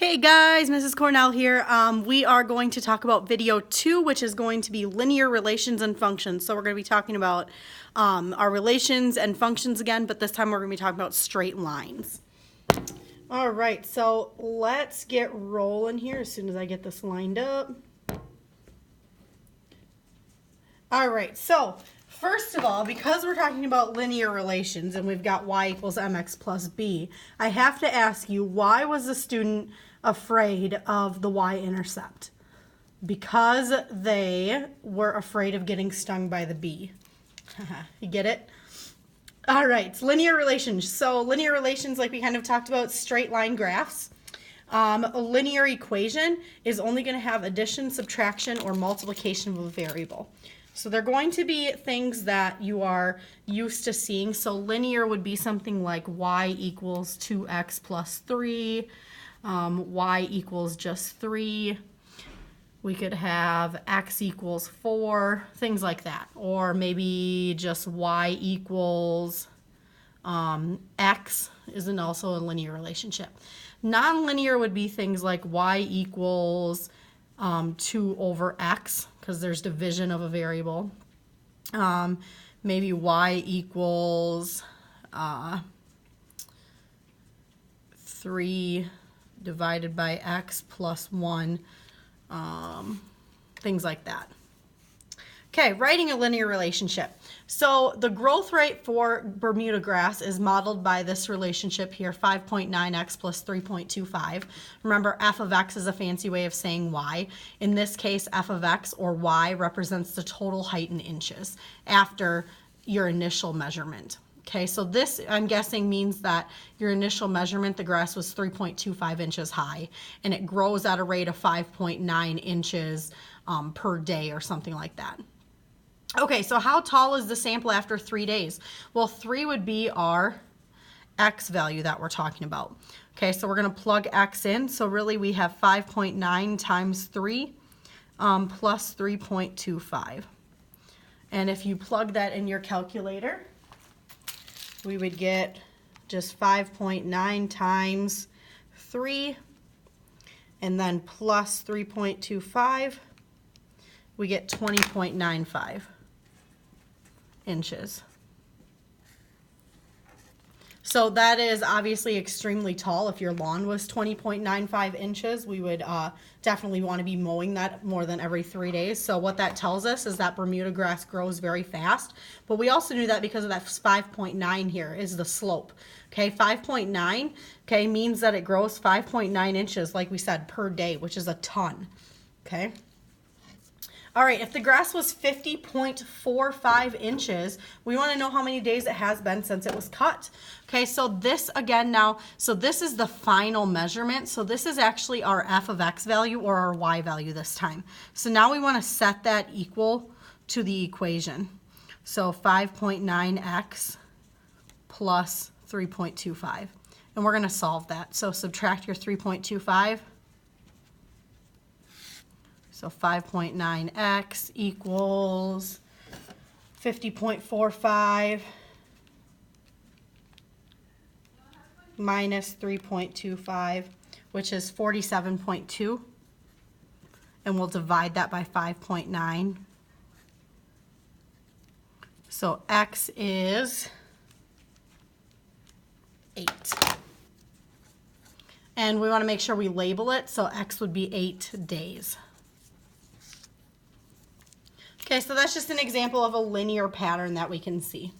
Hey guys, Mrs. Cornell here. We are going to talk about video 2, which is going to be linear relations and functions. So we're going to be talking about our relations and functions again, but this time we're going to be talking about straight lines. All right, so let's get rolling here as soon as I get this lined up. All right, so first of all, because we're talking about linear relations and we've got y equals mx plus b, I have to ask you, why was the student afraid of the y-intercept? Because they were afraid of getting stung by the bee. You get it? All right, linear relations. So linear relations, like we kind of talked about, straight line graphs. A linear equation is only going to have addition, subtraction, or multiplication of a variable. So they're going to be things that you are used to seeing. So linear would be something like y equals 2x plus 3, y equals just 3. We could have x equals 4, things like that. Or maybe just y equals x isn't also a linear relationship. Nonlinear would be things like y equals 2 over x, because there's division of a variable. Maybe y equals 3 divided by x plus 1, things like that. Okay, writing a linear relationship. So the growth rate for Bermuda grass is modeled by this relationship here, 5.9x plus 3.25. Remember, f of x is a fancy way of saying y. In this case, f of x, or y, represents the total height in inches after your initial measurement. Okay, so this, I'm guessing, means that your initial measurement, the grass was 3.25 inches high, and it grows at a rate of 5.9 inches per day or something like that. Okay, so how tall is the sample after 3 days? Well, 3 would be our x value that we're talking about. Okay, so we're going to plug x in. So really we have 5.9 times 3 plus 3.25. And if you plug that in your calculator, we would get just 5.9 times 3 and then plus 3.25. We get 20.95 inches. So that is obviously extremely tall. If your lawn was 20.95 inches, we would definitely want to be mowing that more than every 3 days. So what that tells us is that Bermuda grass grows very fast. But we also knew that because of that 5.9 here is the slope. Okay, 5.9, okay, means that it grows 5.9 inches, like we said, per day, which is a ton. Okay. All right, if the grass was 50.45 inches, we want to know how many days it has been since it was cut. Okay, so this again now, so this is the final measurement. So this is actually our f of x value or our y value this time. So now we want to set that equal to the equation. So 5.9x plus 3.25. And we're going to solve that. So subtract your 3.25. So 5.9x equals 50.45 minus 3.25, which is 47.2. And we'll divide that by 5.9. So x is 8. And we want to make sure we label it, so x would be 8 days. Okay, so that's just an example of a linear pattern that we can see.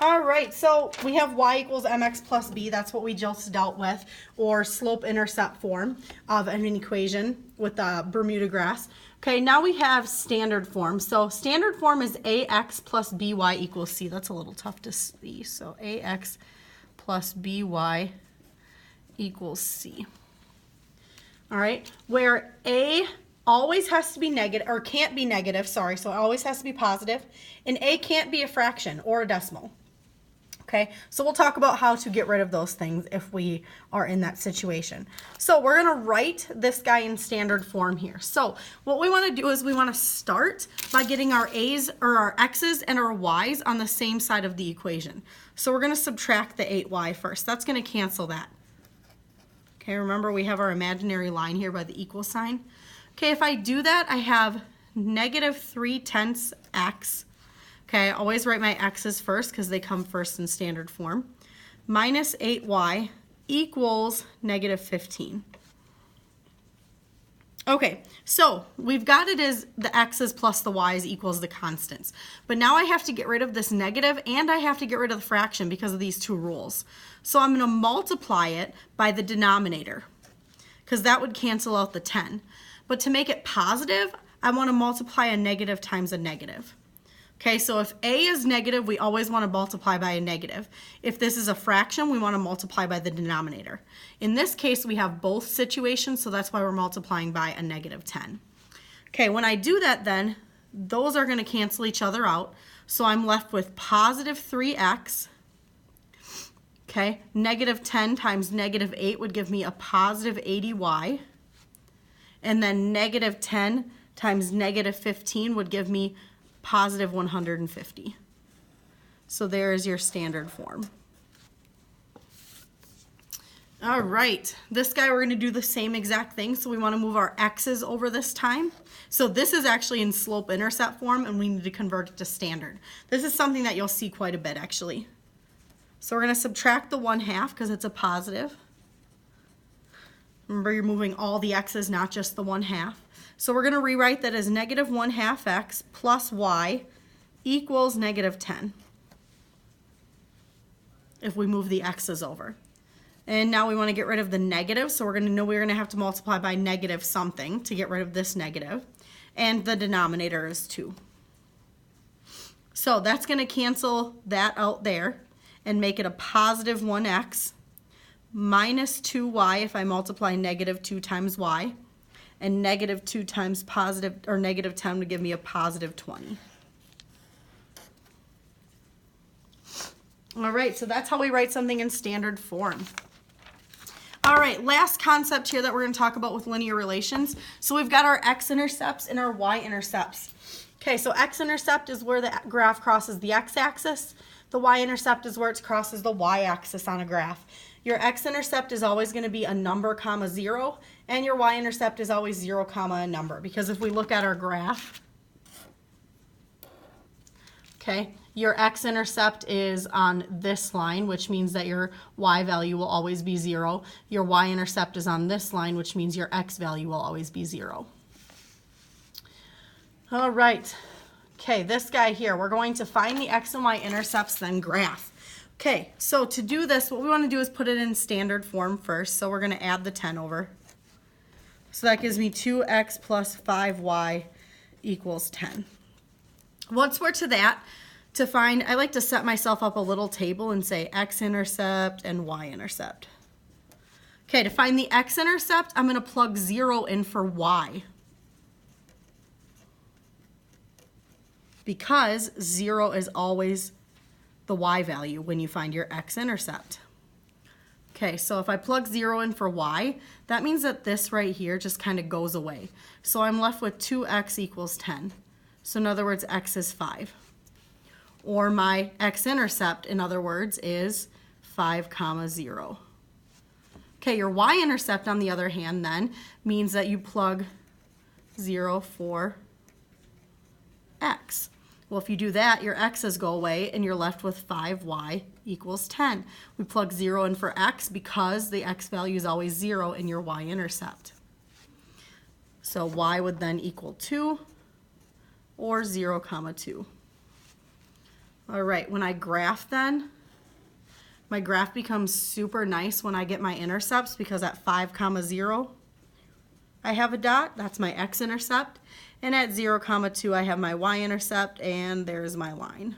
All right, so we have y equals mx plus b. That's what we just dealt with, or slope-intercept form of an equation with the Bermuda grass. Okay, now we have standard form. So standard form is ax plus by equals c. That's a little tough to see. So ax plus by equals c. All right, where a always has to be negative, or can't be negative, sorry, so it always has to be positive, and a can't be a fraction or a decimal. Okay, so we'll talk about how to get rid of those things if we are in that situation. So we're going to write this guy in standard form here. So what we want to do is we want to start by getting our a's, or our x's and our y's on the same side of the equation. So we're going to subtract the 8y first. That's going to cancel that. Okay, remember we have our imaginary line here by the equal sign. Okay, if I do that, I have negative 3/10 x. Okay, I always write my x's first because they come first in standard form. Minus 8y equals negative 15. Okay, so we've got it as the x's plus the y's equals the constants. But now I have to get rid of this negative and I have to get rid of the fraction because of these two rules. So I'm going to multiply it by the denominator because that would cancel out the 10. But to make it positive, I want to multiply a negative times a negative. Okay, so if a is negative, we always want to multiply by a negative. If this is a fraction, we want to multiply by the denominator. In this case, we have both situations, so that's why we're multiplying by a negative 10. Okay, when I do that then, those are going to cancel each other out. So I'm left with positive 3x. Okay, negative 10 times negative 8 would give me a positive 80y. And then negative 10 times negative 15 would give me positive 150. So there is your standard form. All right, this guy we're going to do the same exact thing. So we want to move our x's over this time. So this is actually in slope-intercept form and we need to convert it to standard. This is something that you'll see quite a bit actually. So we're going to subtract the 1/2 because it's a positive. Remember, you're moving all the x's, not just the 1/2. So we're going to rewrite that as negative 1/2 x plus y equals negative 10 if we move the x's over. And now we want to get rid of the negative, so we're going to have to multiply by negative something to get rid of this negative. And the denominator is 2. So that's going to cancel that out there and make it a positive 1x minus 2y if I multiply negative 2 times y. And negative 2 times positive, or negative 10 would give me a positive 20. All right, so that's how we write something in standard form. All right, last concept here that we're going to talk about with linear relations. So we've got our x-intercepts and our y-intercepts. Okay, so x-intercept is where the graph crosses the x-axis. The y-intercept is where it crosses the y-axis on a graph. Your x-intercept is always going to be a number, comma, 0, and your y-intercept is always 0, comma, a number. Because if we look at our graph, okay, your x-intercept is on this line, which means that your y value will always be 0. Your y-intercept is on this line, which means your x value will always be 0. All right. Okay, this guy here, we're going to find the x and y intercepts, then graph. Okay, so to do this, what we want to do is put it in standard form first. So we're going to add the 10 over. So that gives me 2x plus 5y equals 10. Once we're to that, to find, I like to set myself up a little table and say x-intercept and y-intercept. Okay, to find the x-intercept, I'm going to plug 0 in for y. Because 0 is always the y value when you find your x-intercept. Okay, so if I plug 0 in for y, that means that this right here just kind of goes away. So I'm left with 2x equals 10. So in other words, x is 5. Or my x-intercept, in other words, is 5, comma 0. Okay, your y-intercept, on the other hand, then, means that you plug 0 for x. Well, if you do that, your x's go away, and you're left with 5y equals 10. We plug 0 in for x because the x value is always 0 in your y-intercept. So y would then equal 2 or 0, comma 2. All right, when I graph then, my graph becomes super nice when I get my intercepts because at 5, comma 0, I have a dot. That's my x-intercept. And at 0, comma 2, I have my y-intercept, and there's my line.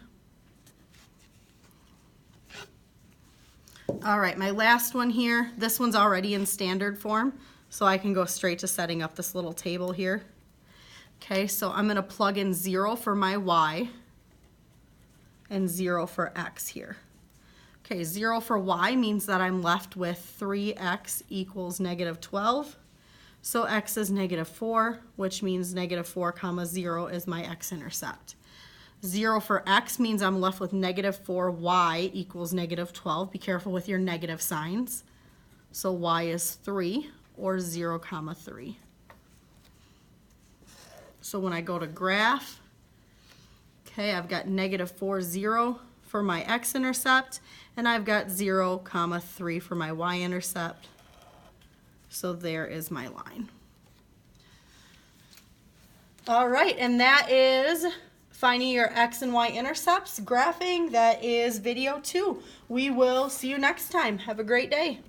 All right, my last one here, this one's already in standard form, so I can go straight to setting up this little table here. Okay, so I'm going to plug in 0 for my y and 0 for x here. Okay, 0 for y means that I'm left with 3x equals negative 12. So x is negative 4, which means negative 4, comma 0 is my x-intercept. 0 for x means I'm left with negative 4y equals negative 12. Be careful with your negative signs. So y is 3, or 0, 3. So when I go to graph, okay, I've got negative 4, 0 for my x-intercept, and I've got 0, 3 for my y-intercept. So there is my line. All right, and that is finding your x and y intercepts, graphing. That is video 2. We will see you next time. Have a great day.